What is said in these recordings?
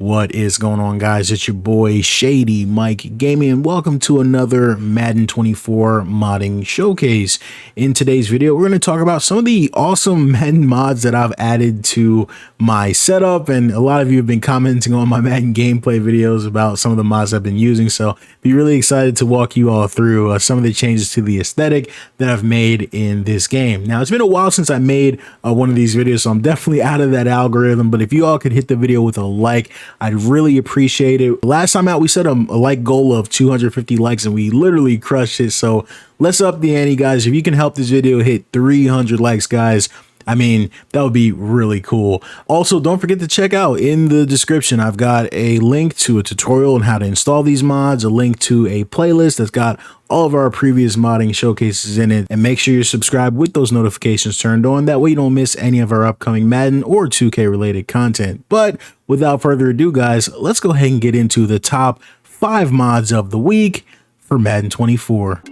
What is going on, guys? It's your boy ShadyMikeGaming, and welcome to another Madden 24 modding showcase. In today's video, we're going to talk about some of the awesome Madden mods that I've added to my setup, and a lot of you have been commenting on my Madden gameplay videos about some of the mods I've been using, so be really excited to walk you all through some of the changes to the aesthetic that I've made in this game. Now, it's been a while since I made one of these videos, so I'm definitely out of that algorithm, but if you all could hit the video with a like, I'd really appreciate it. Last time out, we set a like goal of 250 likes and we literally crushed it. So let's up the ante, guys. If you can help this video hit 300 likes, guys, I mean, that would be really cool. Also, don't forget to check out in the description. I've got a link to a tutorial on how to install these mods, a link to a playlist that's got all of our previous modding showcases in it, and make sure you're subscribed with those notifications turned on. That way you don't miss any of our upcoming Madden or 2K related content. But without further ado, guys, let's go ahead and get into the top 5 mods of the week for Madden 24.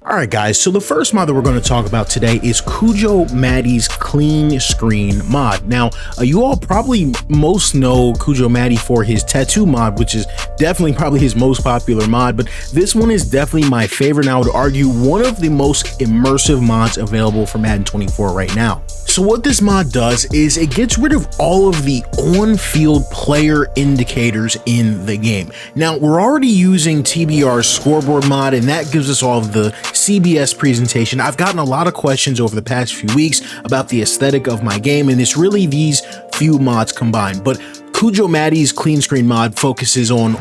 Alright guys, so the first mod that we're going to talk about today is CujoMatty's clean screen mod. Now, you all probably most know CujoMatty for his tattoo mod, which is definitely probably his most popular mod, but this one is definitely my favorite, and I would argue one of the most immersive mods available for Madden 24 right now. So what this mod does is it gets rid of all of the on-field player indicators in the game. Now, we're already using TBR's scoreboard mod, and that gives us all of the CBS presentation. I've gotten a lot of questions over the past few weeks about the aesthetic of my game, and it's really these few mods combined. But CujoMatty's clean screen mod focuses on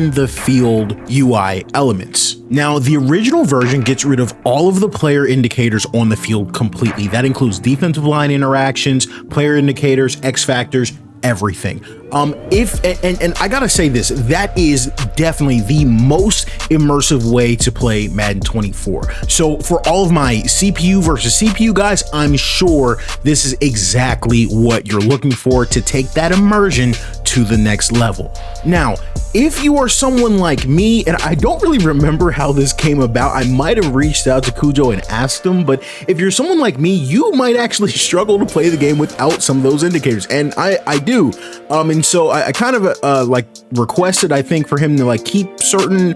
the field UI elements. Now, the original version gets rid of all of the player indicators on the field completely. That includes defensive line interactions, player indicators, X factors, everything. And I gotta say this, that is definitely the most immersive way to play Madden 24. So for all of my CPU versus CPU guys, I'm sure this is exactly what you're looking for to take that immersion to the next level. Now, if you are someone like me, and I don't really remember how this came about, I might have reached out to Cujo and asked him, but if you're someone like me, you might actually struggle to play the game without some of those indicators, and I do. And so I kind of like requested, I think, for him to like keep certain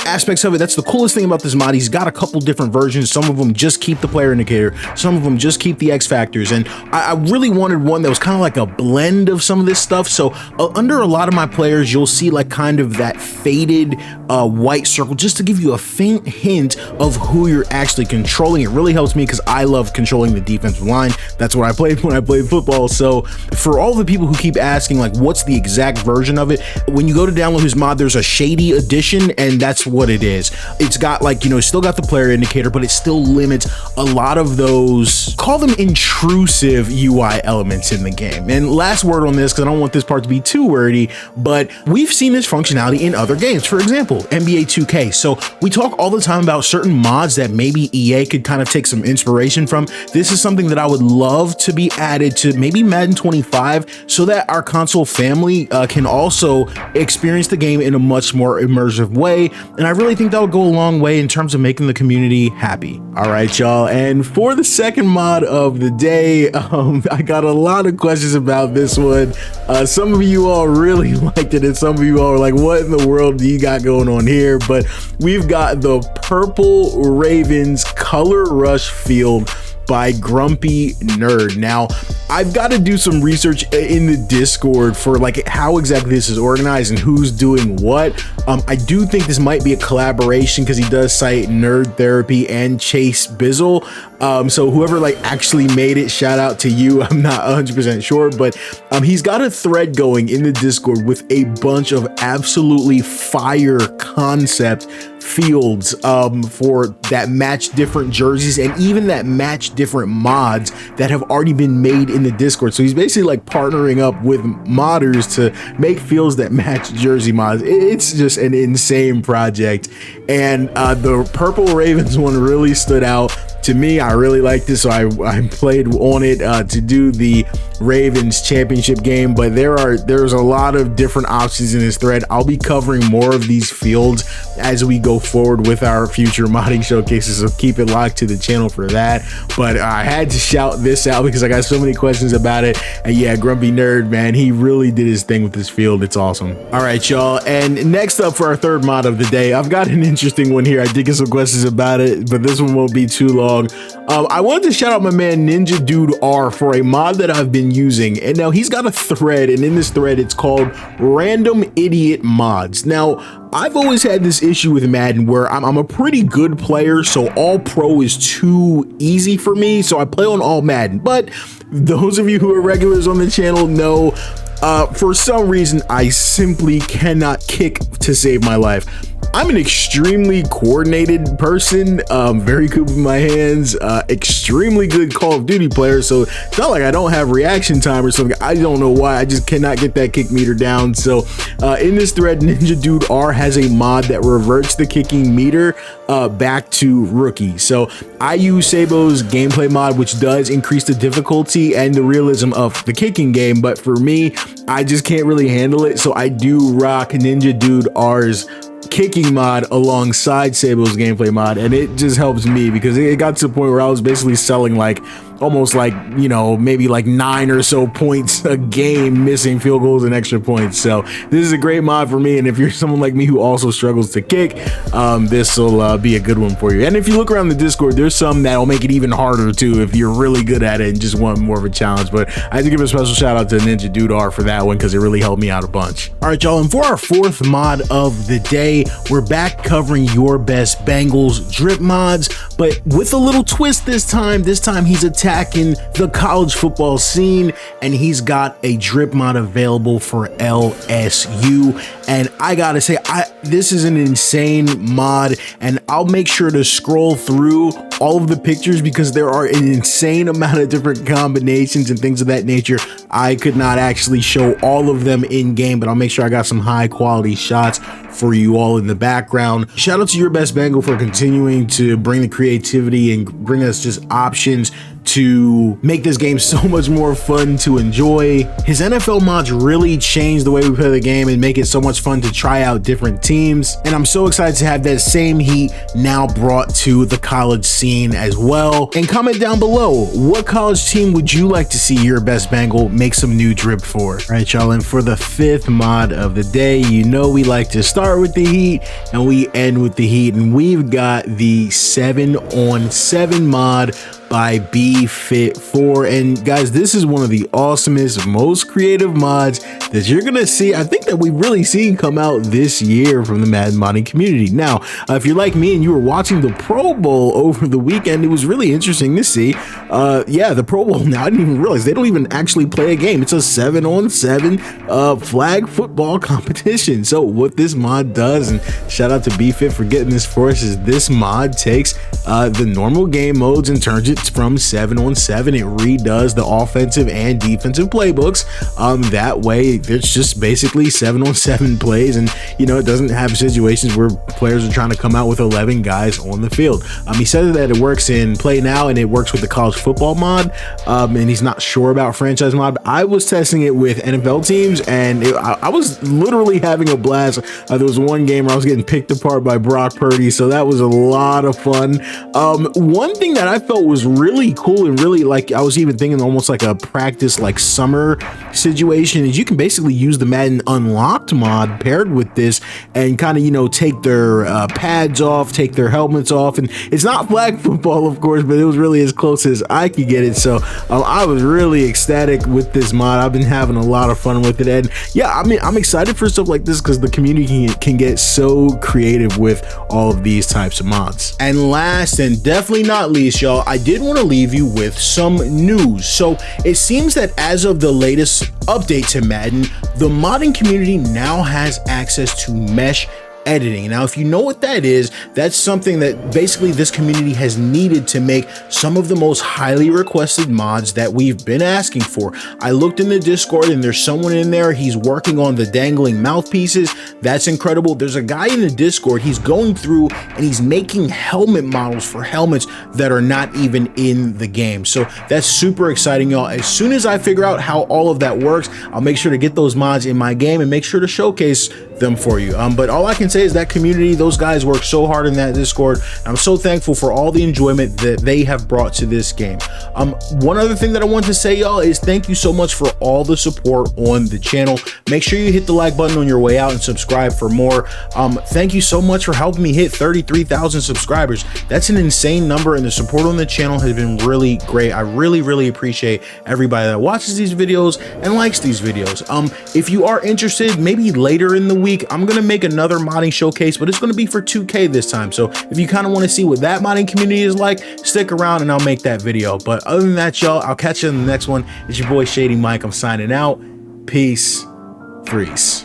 aspects of it. That's the coolest thing about this mod. He's got a couple different versions. Some of them just keep the player indicator, some of them just keep the X factors, and I really wanted one that was kind of like a blend of some of this stuff. So under a lot of my players, you'll see like kind of that faded white circle, just to give you a faint hint of who you're actually controlling. It really helps me because I love controlling the defensive line. That's what I played when I played football. So for all the people who keep asking like what's the exact version of it, when you go to download his mod, there's a Shady edition, and that's what it is. It's got like, you know, it's still got the player indicator, but it still limits a lot of those, call them intrusive UI elements in the game. And last word on this, because I don't want this part to be too wordy, but we've seen this functionality in other games. For example, NBA 2K. So we talk all the time about certain mods that maybe EA could kind of take some inspiration from. This is something that I would love to be added to maybe Madden 25, so that our console family can also experience the game in a much more immersive way. And I really think that would go a long way in terms of making the community happy. All right, y'all. And for the second mod of the day, I got a lot of questions about this one. Some of you all really liked it, and some of you all are like, what in the world do you got going on here? But we've got the Purple Ravens Color Rush Field by GrumpyNerd. Now, I've got to do some research in the Discord for like how exactly this is organized and who's doing what. I do think this might be a collaboration because he does cite Nerd Therapy and Chase Bizzle. So whoever like actually made it, shout out to you. I'm not 100% sure, but he's got a thread going in the Discord with a bunch of absolutely fire concept fields for that match different jerseys and even that match different mods that have already been made in the Discord. So he's basically like partnering up with modders to make fields that match jersey mods. It's just an insane project, and the Purple Ravens one really stood out to me. I really liked this, so I played on it to do the Ravens championship game, but there's a lot of different options in this thread. I'll be covering more of these fields as we go forward with our future modding showcases, so keep it locked to the channel for that. But I had to shout this out because I got so many questions about it. And yeah, GrumpyNerd, man, he really did his thing with this field. It's awesome. All right, y'all, and next up for our third mod of the day, I've got an interesting one here. I did get some questions about it, but this one won't be too long. I wanted to shout out my man NinjaDudeR for a mod that I've been using, and now he's got a thread, and in this thread it's called Random Idiot Mods. Now, I've always had this issue with Madden where I'm a pretty good player, so all pro is too easy for me, so I play on all Madden. But those of you who are regulars on the channel know, for some reason, I simply cannot kick to save my life. I'm an extremely coordinated person, very good with my hands, extremely good Call of Duty player, so it's not like I don't have reaction time or something. I don't know why, I just cannot get that kick meter down. So in this thread, NinjaDudeR has a mod that reverts the kicking meter back to rookie. So I use Sabo's gameplay mod, which does increase the difficulty and the realism of the kicking game, but for me, I just can't really handle it, so I do rock NinjaDudeR's kicking mod alongside Sabo's gameplay mod, and it just helps me because it got to the point where I was basically selling like almost like, you know, maybe like 9 or so points a game, missing field goals and extra points. So this is a great mod for me, and if you're someone like me who also struggles to kick, this will be a good one for you. And if you look around the Discord, there's some that'll make it even harder too if you're really good at it and just want more of a challenge. But I had to give a special shout out to NinjaDudeR for that one because it really helped me out a bunch. All right, y'all, and for our fourth mod of the day, we're back covering UrBestBengal's drip mods, but with a little twist this time. This time he's attacking the college football scene, and he's got a drip mod available for LSU. And I gotta say, this is an insane mod, and I'll make sure to scroll through all of the pictures because there are an insane amount of different combinations and things of that nature. I could not actually show all of them in game, but I'll make sure I got some high quality shots for you all in the background. Shout out to UrBestBengal for continuing to bring the creativity and bring us just options to make this game so much more fun to enjoy. His NFL mods really change the way we play the game and make it so much fun to try out different teams. And I'm so excited to have that same heat now brought to the college scene as well. And comment down below, what college team would you like to see UrBestBengal make some new drip for? All right, y'all, and for the fifth mod of the day, you know we like to start with the heat and we end with the heat, and we've got the 7-on-7 mod by BPhit 4. And guys, this is one of the awesomest, most creative mods that you're gonna see. I think that we've really seen come out this year from the Madden modding community. Now, if you're like me and you were watching the Pro Bowl over the weekend, it was really interesting to see. Yeah, the Pro Bowl, now I didn't even realize they don't even actually play a game. It's a 7-on-7 flag football competition. So what this mod does, and shout out to BPhit for getting this for us, is this mod takes the normal game modes and turns it from 7-on-7. It redoes the offensive and defensive playbooks. That way it's just basically 7-on-7 plays, and you know, it doesn't have situations where players are trying to come out with 11 guys on the field. He says that it works in Play Now and it works with the college football mod, and he's not sure about franchise mod. I was testing it with NFL teams, and I was literally having a blast. There was one game where I was getting picked apart by Brock Purdy, so that was a lot of fun. One thing that I felt was really cool, and really, like, I was even thinking almost like a practice like summer situation, is you can basically use the Madden Unlocked mod paired with this and kind of, you know, take their pads off, take their helmets off. And it's not flag football, of course, but it was really as close as I could get it. So I was really ecstatic with this mod. I've been having a lot of fun with it, and yeah, I mean, I'm excited for stuff like this because the community can get so creative with all of these types of mods. And last and definitely not least, y'all, I did want to leave you with some news. So it seems that as of the latest update to Madden, the modding community now has access to mesh editing. Now, if you know what that is, that's something that basically this community has needed to make some of the most highly requested mods that we've been asking for. I looked in the Discord and there's someone in there, he's working on the dangling mouthpieces. That's incredible. There's a guy in the Discord, he's going through and he's making helmet models for helmets that are not even in the game. So that's super exciting, y'all. As soon as I figure out how all of that works, I'll make sure to get those mods in my game and make sure to showcase them for you. But all I can say is that community, those guys work so hard in that Discord. I'm so thankful for all the enjoyment that they have brought to this game. One other thing that I want to say, y'all, is thank you so much for all the support on the channel. Make sure you hit the like button on your way out and subscribe for more. Thank you so much for helping me hit 33,000 subscribers. That's an insane number, and the support on the channel has been really great. I really appreciate everybody that watches these videos and likes these videos. If you are interested, maybe later in the week, I'm gonna make another modding showcase, but it's gonna be for 2K this time. So if you kind of want to see what that modding community is like, stick around and I'll make that video. But other than that, y'all, I'll catch you in the next one. It's your boy Shady Mike. I'm signing out. Peace. Freeze.